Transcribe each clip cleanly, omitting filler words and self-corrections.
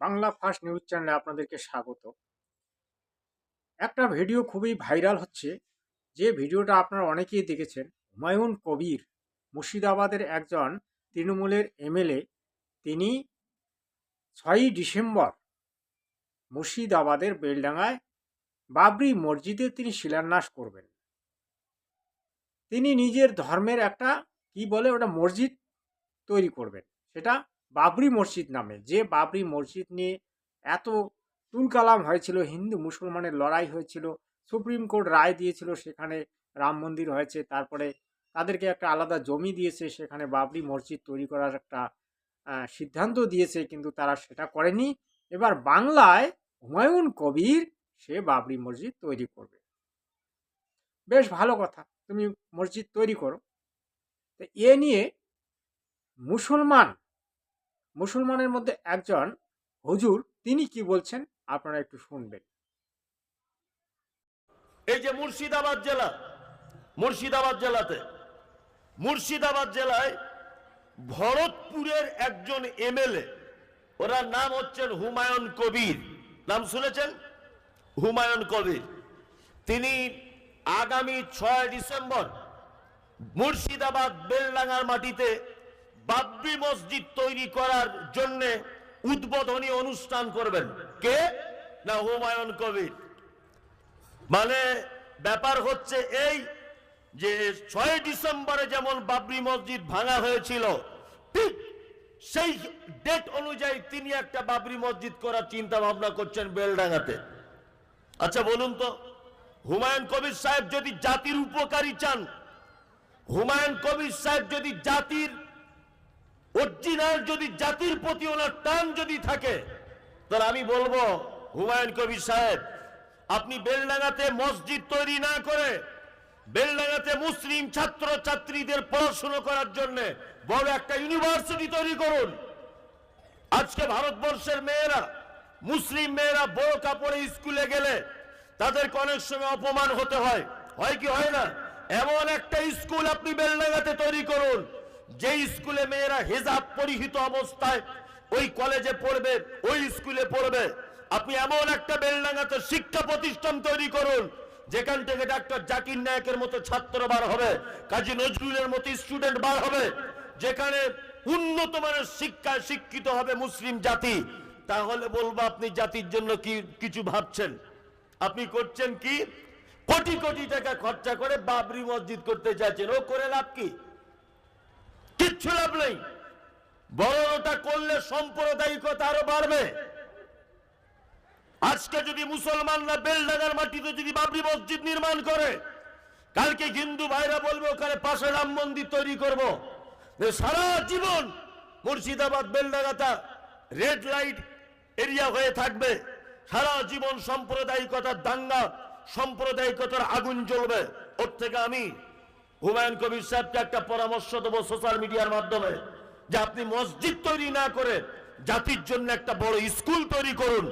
Bangla first news চ্যানেলে আপনাদেরকে স্বাগত। একটা ভিডিও খুবই ভাইরাল হচ্ছে, যে ভিডিওটা আপনারা অনেকেই দেখেছেন। হুমায়ুন কবির, মুর্শিদাবাদের একজন তৃণমূলের এমএলএ, তিনি 6ই ডিসেম্বর মুর্শিদাবাদের বেলডাঙায় বাবরি মসজিদে তিনি শিলান্যাস করবেন। তিনি নিজের ধর্মের একটা ওটা মসজিদ তৈরি করবেন, সেটা বাবরি মসজিদ নামে। যে বাবরি মসজিদ নিয়ে এত তুলকালাম হয়েছিল, হিন্দু মুসলমানের লড়াই হয়েছিল, সুপ্রিম কোর্ট রায় দিয়েছিল, সেখানে রাম মন্দির হয়েছে, তারপরে তাদেরকে একটা আলাদা জমি দিয়েছে, সেখানে বাবরি মসজিদ তৈরি করার একটা সিদ্ধান্ত দিয়েছে, কিন্তু তারা সেটা করেনি। এবার বাংলায় হুমায়ুন কবির সে বাবরি মসজিদ তৈরি করবে। বেশ ভালো কথা, তুমি মসজিদ তৈরি করো। তো এ নিয়ে মুসলমানের মধ্যে একজন হুজুর, তিনি কি বলছেন আপনারা একটু শুনবেন। এই যে মুর্শিদাবাদ জেলায় ভরতপুরের একজন এমএলএ, ওনার নাম হচ্ছেন হুমায়ুন কবির। নাম শুনেছেন? হুমায়ুন কবির। তিনি আগামী 6 ডিসেম্বর মুর্শিদাবাদ বেলডাঙ্গার মাটিতে বাবরি মসজিদ তৈরি করার জন্য উদ্বোধনী অনুষ্ঠান করবেন। কে? না, হুমায়ুন কবির। মানে ব্যাপার হচ্ছে এই যে 6 ডিসেম্বরে যেমন বাবরি মসজিদ ভাঙা হয়েছিল, ঠিক সেই ডেট অনুযায়ী তিনি একটা বাবরি মসজিদ করার চিন্তা ভাবনা করছেন বেলডাঙ্গাতে। আচ্ছা বলুন তো, হুমায়ুন কবির সাহেব যদি জাতির উপকারী চান, হুমায়ুন কবির সাহেব যদি জাতির অরিজিনাল, যদি জাতির প্রতি ওনার টান যদি থাকে, তাহলে আমি বলবো হুমায়ুন কবির সাহেব, আপনি বেলডাঙ্গাতে মসজিদ তৈরি না করে বেলডাঙ্গাতে মুসলিম ছাত্র ছাত্রীদের পড়াশোনা করার জন্য বড় একটা ইউনিভার্সিটি তৈরি করুন। আজকে ভারতবর্ষের মেয়েরা, মুসলিম মেয়েরা বড় কাপড়ে স্কুলে গেলে তাদেরকে অনেক সময় অপমান হতে হয়, হয় কি হয় না? এমন একটা স্কুল আপনি বেলডাঙ্গাতে তৈরি করুন, যে স্কুলে মেয়েরা হিজাব পরিহিত অবস্থায় ওই কলেজে পড়বে, ওই স্কুলে পড়বে। আপনি এমন একটা বেলডাঙ্গাতে শিক্ষা প্রতিষ্ঠান তৈরি করুন, যেখান থেকে ডাক্তার জাকির নায়কের মতো ছাত্র বার হবে, কাজী নজরুলের মতো স্টুডেন্ট বার হবে, যেখানে উন্নত মানের শিক্ষায় শিক্ষিত হবে মুসলিম জাতি। তাহলে বলবো আপনি জাতির জন্য কি কিছু ভাবছেন। আপনি করছেন কি? কোটি কোটি টাকা খরচা করে বাবরি মসজিদ করতে চাইছেন। ও করে লাভ কি? কিচ্ছু লাভ নেই। বরং ওটা করলে সাম্প্রদায়িকতা আরো বাড়বে। আজকে যদি মুসলমানরা বেলডাঙ্গার মাটিতে যদি বাবরি মসজিদ নির্মাণ করে, কালকে হিন্দু ভাইরা বলবে ওখানে পাশে রাম মন্দির তৈরি করব। সারা জীবন মুর্শিদাবাদ বেলডাঙ্গাটা রেড লাইট এরিয়া হয়ে থাকবে। সারা জীবন সাম্প্রদায়িকতার দাঙ্গা, সাম্প্রদায়িকতার আগুন জ্বলবে। ওর থেকে আমি হুমায়ুন কবির সাহেবকে একটা পরামর্শ দেবো সোশ্যাল মিডিয়ার মাধ্যমে, যে আপনি মসজিদ তৈরি না করে জাতির জন্য একটা বড় স্কুল তৈরি করুন।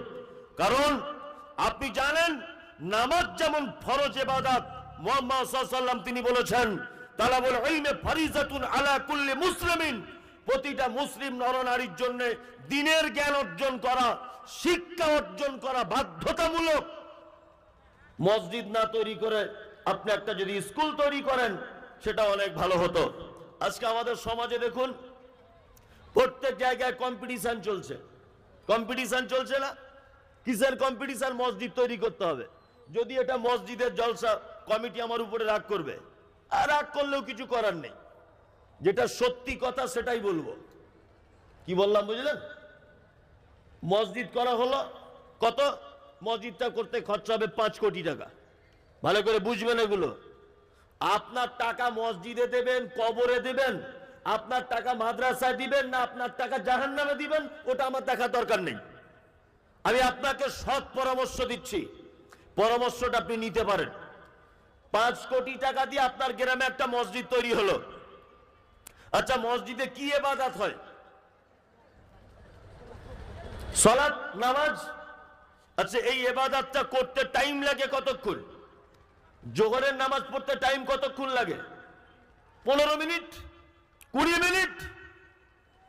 কারণ আপনি জানেন, নামাজ যেমন ফরজ ইবাদত, মুহাম্মদ সাল্লাল্লাহু আলাইহি ওয়াসাল্লাম তিনি বলেছেন, তালাবুল ইলমি ফারিজাতুন আলা কুল্লি মুসলিমিন, প্রতিটা মুসলিম নরনারীর জন্য দ্বীনের জ্ঞান অর্জন করা, শিক্ষা অর্জন করা বাধ্যতামূলক। মসজিদ না তৈরি করে আপনি একটা যদি স্কুল তৈরি করেন, সেটা অনেক ভালো হতো। আজকে আমাদের সমাজে দেখুন, প্রত্যেক জায়গায় কম্পিটিশন চলছে। কম্পিটিশন চলছে না? কিসের কম্পিটিশন? মসজিদ তৈরি করতে হবে। যদি এটা মসজিদের জলসা, কমিটি আমার উপরে রাগ করবে, আর রাগ করলেও কিছু করার নেই। যেটা সত্যি কথা সেটাই বলবো। কি বললাম বুঝলেন? মসজিদ করা হলো, কত? মসজিদটা করতে খরচা হবে 5 কোটি টাকা। ভালো করে বুঝবেন এগুলো। আপনার টাকা মসজিদে দেবেন, কবরে দেবেন, আপনার টাকা মাদ্রাসায় দিবেন, না আপনার টাকা জাহান্নামে দিবেন, ওটা আমার দেখার দরকার নেই। আমি আপনাকে সৎ পরামর্শ দিচ্ছি, পরামর্শটা আপনি নিতে পারেন। 5 কোটি টাকা দিয়ে আপনার গ্রামে একটা মসজিদ তৈরি হলো। আচ্ছা, মসজিদে কি ইবাদত হয়? সালাত, নামাজ। আচ্ছা, এই ইবাদতটা করতে টাইম লাগে কতক্ষণ? জোহরের নামাজ পড়তে টাইম কতক্ষণ লাগে? 15 মিনিট, 20 মিনিট।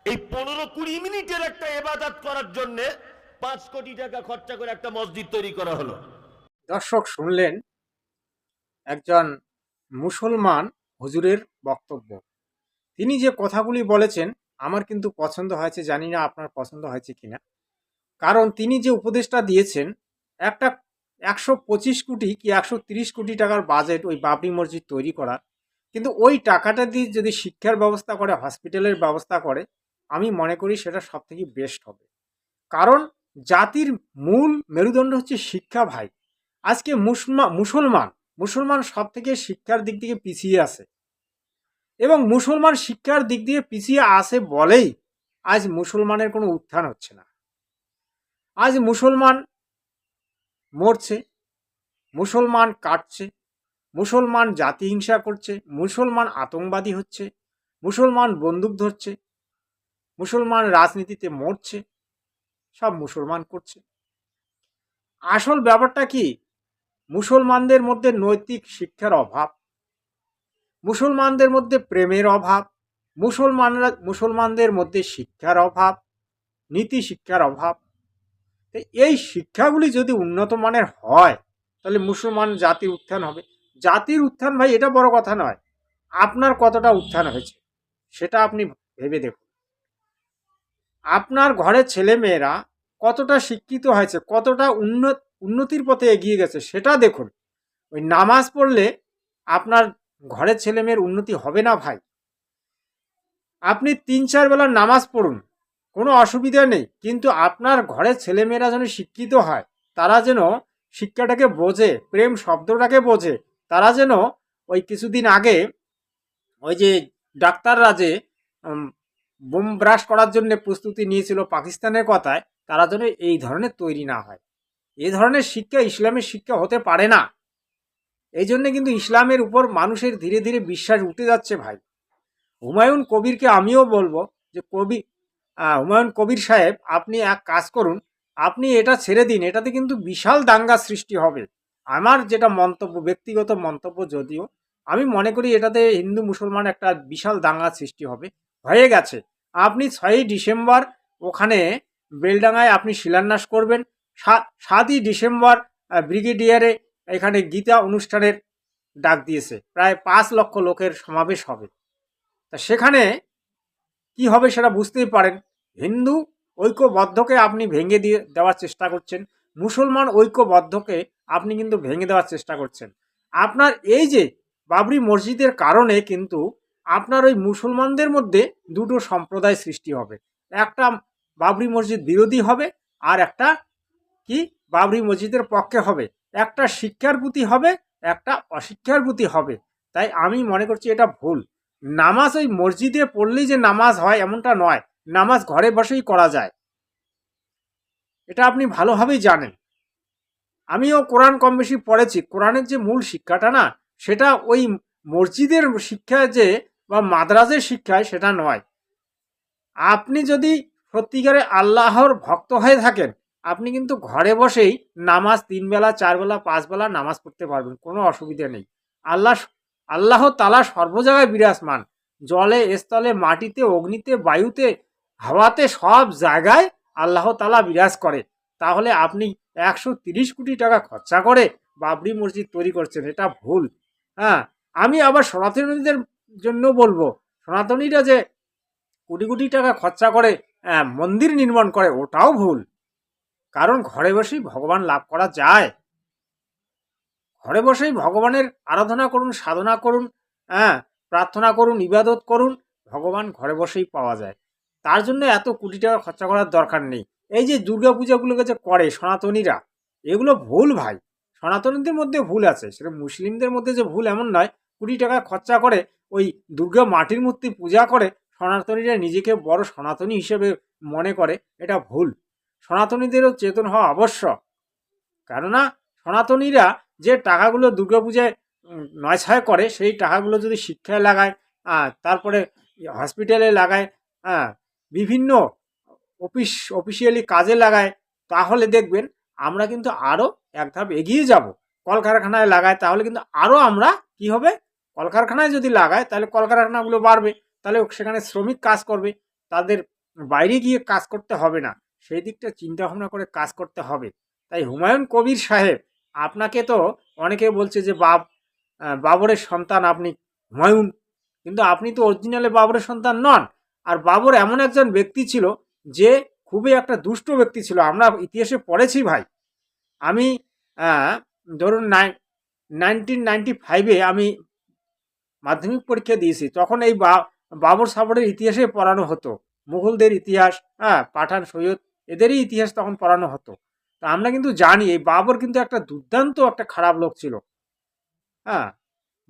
এই 15-20 মিনিটের একটা ইবাদত করার জন্য 5 কোটি টাকা খরচা করে একটা মসজিদ তৈরি করা হলো। দর্শক শুনলেন একজন মুসলমান হুজুরের বক্তব্য। তিনি যে কথাগুলি বলেছেন আমার কিন্তু পছন্দ হয়েছে, জানি না আপনার পছন্দ হয়েছে কিনা। কারণ তিনি যে উপদেশটা দিয়েছেন, একটা 125 কোটি কি 130 কোটি টাকার বাজেট ওই বাবরি মসজিদ তৈরি করার, কিন্তু ওই টাকাটা দিয়ে যদি শিক্ষার ব্যবস্থা করে, হসপিটালের ব্যবস্থা করে, আমি মনে করি সেটা সব থেকে বেস্ট হবে। কারণ জাতির মূল মেরুদণ্ড হচ্ছে শিক্ষা ভাই। আজকে মুসলমান সব থেকে শিক্ষার দিক থেকে পিছিয়ে আছে, এবং মুসলমান শিক্ষার দিক দিয়ে পিছিয়ে আছে বলেই আজ মুসলমানের কোনো উত্থান হচ্ছে না। আজ মুসলমান মরছে, মুসলমান কাটছে, মুসলমান জাতি হিংসা করছে, মুসলমান আতঙ্কবাদী হচ্ছে, মুসলমান বন্দুক ধরছে, মুসলমান রাজনীতিতে মরছে, সব মুসলমান করছে। আসল ব্যাপারটা কি? মুসলমানদের মধ্যে নৈতিক শিক্ষার অভাব, মুসলমানদের মধ্যে প্রেমের অভাব, মুসলমানদের মধ্যে শিক্ষার অভাব, নীতি শিক্ষার অভাব। এই শিক্ষাগুলি যদি উন্নত মানের হয় তাহলে মুসলমান জাতির উত্থান হবে। জাতির উত্থান ভাই এটা বড় কথা নয়, আপনার কতটা উত্থান হয়েছে সেটা আপনি ভেবে দেখুন। আপনার ঘরের ছেলে মেয়েরা কতটা শিক্ষিত হয়েছে, কতটা উন্নতির পথে এগিয়ে গেছে সেটা দেখুন। ওই নামাজ পড়লে আপনার ঘরের ছেলে মেয়ের উন্নতি হবে না ভাই। আপনি 3-4 বেলা নামাজ পড়ুন, কোনো অসুবিধা নেই, কিন্তু আপনার ঘরের ছেলেমেয়েরা যেন শিক্ষিত হয়, তারা যেন শিক্ষাটাকে বোঝে, প্রেম শব্দটাকে বোঝে। তারা যেন ওই কিছুদিন আগে ওই যে ডাক্তাররা যে বোম ব্রাশ করার জন্য প্রস্তুতি নিয়েছিল পাকিস্তানের কথায়, তারা যেন এই ধরনের তৈরি না হয়। এই ধরনের শিক্ষা ইসলামের শিক্ষা হতে পারে না। এই জন্যে কিন্তু ইসলামের উপর মানুষের ধীরে ধীরে বিশ্বাস উঠে যাচ্ছে ভাই। হুমায়ুন কবিরকে আমিও বলবো যে হুমায়ুন কবির সাহেব, আপনি এক কাজ করুন, আপনি এটা ছেড়ে দিন, এটাতে কিন্তু বিশাল দাঙ্গা সৃষ্টি হবে। আমার যেটা মন্তব্য, ব্যক্তিগত মন্তব্য যদিও, আমি মনে করি এটাতে হিন্দু মুসলমান একটা বিশাল দাঙ্গা সৃষ্টি হবে, হয়ে গেছে। আপনি 6ই ডিসেম্বর ওখানে বেলডাঙ্গায় আপনি শিলান্যাস করবেন। 7ই ডিসেম্বর ব্রিগেডিয়ারে এখানে গীতা অনুষ্ঠানের ডাক দিয়েছে, প্রায় 5 লক্ষ লোকের সমাবেশ হবে। তা সেখানে কি হবে সেটা বুঝতেই পারেন। হিন্দু ঐক্যবদ্ধকে আপনি ভেঙে দেওয়ার চেষ্টা করছেন, মুসলমান ঐক্যবদ্ধকে আপনি কিন্তু ভেঙে দেওয়ার চেষ্টা করছেন। আপনার এই যে বাবরি মসজিদের কারণে কিন্তু আপনার ওই মুসলমানদের মধ্যে দুটো সম্প্রদায় সৃষ্টি হবে। একটা বাবরি মসজিদ বিরোধী হবে, আর একটা কি বাবরি মসজিদের পক্ষে হবে। একটা শিক্ষার প্রতি হবে, একটা অশিক্ষার প্রতি হবে। তাই আমি মনে করছি এটা ভুল। নামাজ ওই মসজিদে পড়লেই যে নামাজ হয় এমনটা নয়, নামাজ ঘরে বসেই করা যায়, এটা আপনি ভালোভাবেই জানেন। আমিও কোরআন কম বেশি পড়েছি। কোরআনের যে মূল শিক্ষাটা না, সেটা ওই মসজিদের শিক্ষা যে বা মাদ্রাসের শিক্ষায় সেটা নয়। আপনি যদি সত্যিকারে আল্লাহর ভক্ত হয়ে থাকেন, আপনি কিন্তু ঘরে বসেই নামাজ 3 বেলা 4 বেলা 5 বেলা নামাজ পড়তে পারবেন, কোনো অসুবিধা নেই। আল্লাহ তাআলা সর্ব জায়গায় বিরাজমান, জলে স্থলে মাটিতে অগ্নিতে বায়ুতে হাওয়াতে সব জায়গায় আল্লাহ তাআলা বিরাজ করে। তাহলে আপনি 130 কোটি টাকা খরচা করে বাবরি মসজিদ তৈরি করছেন, এটা ভুল। হ্যাঁ, আমি আবার সনাতনীদের জন্য বলবো, সনাতনীরা যে কোটি কোটি টাকা খরচা করে মন্দির নির্মাণ করে, ওটাও ভুল। কারণ ঘরে বসেই ভগবান লাভ করা যায়। ঘরে বসেই ভগবানের আরাধনা করুন, সাধনা করুন, প্রার্থনা করুন, ইবাদত করুন, ভগবান ঘরে বসেই পাওয়া যায়। তার জন্য এত কোটি টাকা খরচা করার দরকার নেই। এই যে দুর্গা পূজাগুলোকে যে করে সনাতনীরা, এগুলো ভুল ভাই। সনাতনীদের মধ্যে ভুল আছে, সেটা মুসলিমদের মধ্যে যে ভুল এমন নয়। কোটি টাকা খরচা করে ওই দুর্গা মাটির মূর্তি পূজা করে সনাতনীরা নিজেকে বড় সনাতনী হিসেবে মনে করে, এটা ভুল। সনাতনীদেরও চেতন হওয়া আবশ্যক। কেননা সনাতনীরা যে টাকাগুলো দুর্গাপূজায় নয়ছয় করে, সেই টাকাগুলো যদি শিক্ষায় লাগায়, তারপরে হসপিটালে লাগায়, বিভিন্ন অফিসিয়ালি কাজে লাগায়, তাহলে দেখবেন আমরা কিন্তু আরও এক ধাপ এগিয়ে যাব। কলকারখানায় লাগায় তাহলে কিন্তু আরও আমরা কি হবে, কলকারখানায় যদি লাগায় তাহলে কলকারখানাগুলো বাড়বে, তাহলে সেখানে শ্রমিক কাজ করবে, তাদের বাইরে গিয়ে কাজ করতে হবে না। সেই দিকটা চিন্তা ভাবনা করে কাজ করতে হবে। তাই হুমায়ুন কবির সাহেব, আপনাকে তো অনেকে বলছে যে বাবরের সন্তান আপনি হুমায়ুন, কিন্তু আপনি তো অরিজিনালে বাবরের সন্তান নন। আর বাবর এমন একজন ব্যক্তি ছিল যে খুবই একটা দুষ্ট ব্যক্তি ছিল, আমরা ইতিহাসে পড়েছি ভাই। আমি ধরুন 1995-এ আমি মাধ্যমিক পরীক্ষা দিয়েছি, তখন এই বাবর সাবরের ইতিহাসে পড়ানো হতো, মুঘলদের ইতিহাস, পাঠান সৈয়দ এদেরই ইতিহাস তখন পড়ানো হতো। তা আমরা কিন্তু জানি এই বাবর কিন্তু একটা দুর্দান্ত একটা খারাপ লোক ছিল। হ্যাঁ,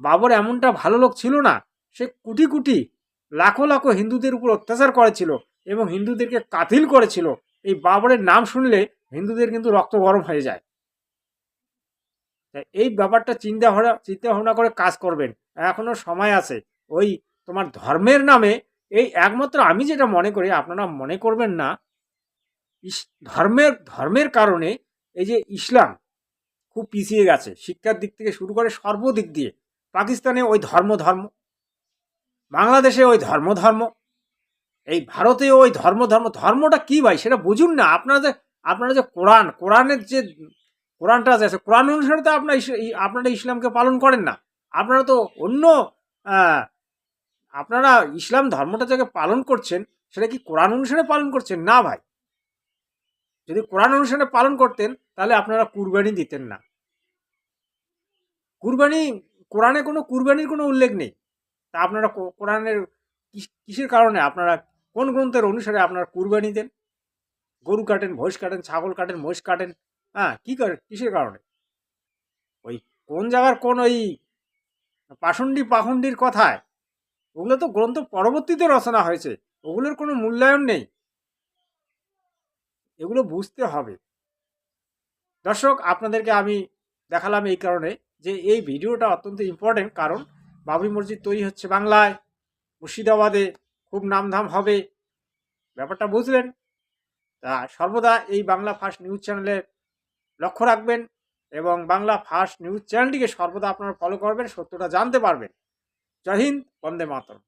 বাবর এমনটা ভালো লোক ছিল না, সে কোটি কোটি লাখো লাখো হিন্দুদের উপর অত্যাচার করেছিল এবং হিন্দুদেরকে কাতিল করেছিল। এই বাবরের নাম শুনলে হিন্দুদের কিন্তু রক্ত গরম হয়ে যায়। এই ব্যাপারটা চিন্তা ভাবনা করে কাজ করবেন, এখনো সময় আছে। ওই তোমার ধর্মের নামে এই একমাত্র আমি যেটা মনে করি, আপনারা মনে করবেন না, ধর্মের কারণে এই যে ইসলাম খুব পিছিয়ে গেছে, শিক্ষার দিক থেকে শুরু করে সর্বদিক দিয়ে। পাকিস্তানে ওই ধর্ম, বাংলাদেশে ওই ধর্ম, এই ভারতেও ওই ধর্মটা কি ভাই সেটা বুঝুন না। আপনারা যে কোরআনের যে কোরআনটা আছে, কোরআন অনুসারে তো আপনারা ইসলামকে পালন করেন না। আপনারা তো অন্য আপনারা ইসলাম ধর্মটা যাকে পালন করছেন সেটা কি কোরআন অনুসারে পালন করছেন না ভাই? যদি কোরআন অনুসারে পালন করতেন তাহলে আপনারা কুরবানি দিতেন না। কোরআনে কোনো কুরবানির কোনো উল্লেখ নেই। তা আপনারা কোরআনের কিসের কারণে, আপনারা কোন গ্রন্থের অনুসারে আপনারা কুরবানি দেন? গরু কাটেন, ভৈঁস কাটেন, ছাগল কাটেন, মহিষ কাটেন, কি করেন, কিসের কারণে? ওই কোন জায়গার কোন ওই পাখণ্ডির কথায়, ওগুলো তো গ্রন্থ পরবর্তীতে রচনা হয়েছে, ওগুলোর কোনো মূল্যায়ন নেই। এগুলো বুঝতে হবে। দর্শক, আপনাদেরকে আমি দেখালাম এই কারণে যে এই ভিডিওটা অত্যন্ত ইম্পর্টেন্ট, কারণ বাবরি মসজিদ তৈরি হচ্ছে বাংলায়, মুর্শিদাবাদে খুব নামধাম হবে, ব্যাপারটা বুঝলেন? তা সর্বদা এই বাংলা ফার্স্ট নিউজ চ্যানেলে লক্ষ্য রাখবেন এবং বাংলা ফার্স্ট নিউজ চ্যানেলটিকে সর্বদা আপনারা ফলো করবেন, সত্যটা জানতে পারবেন। জয় হিন্দ, বন্দে মাতরম।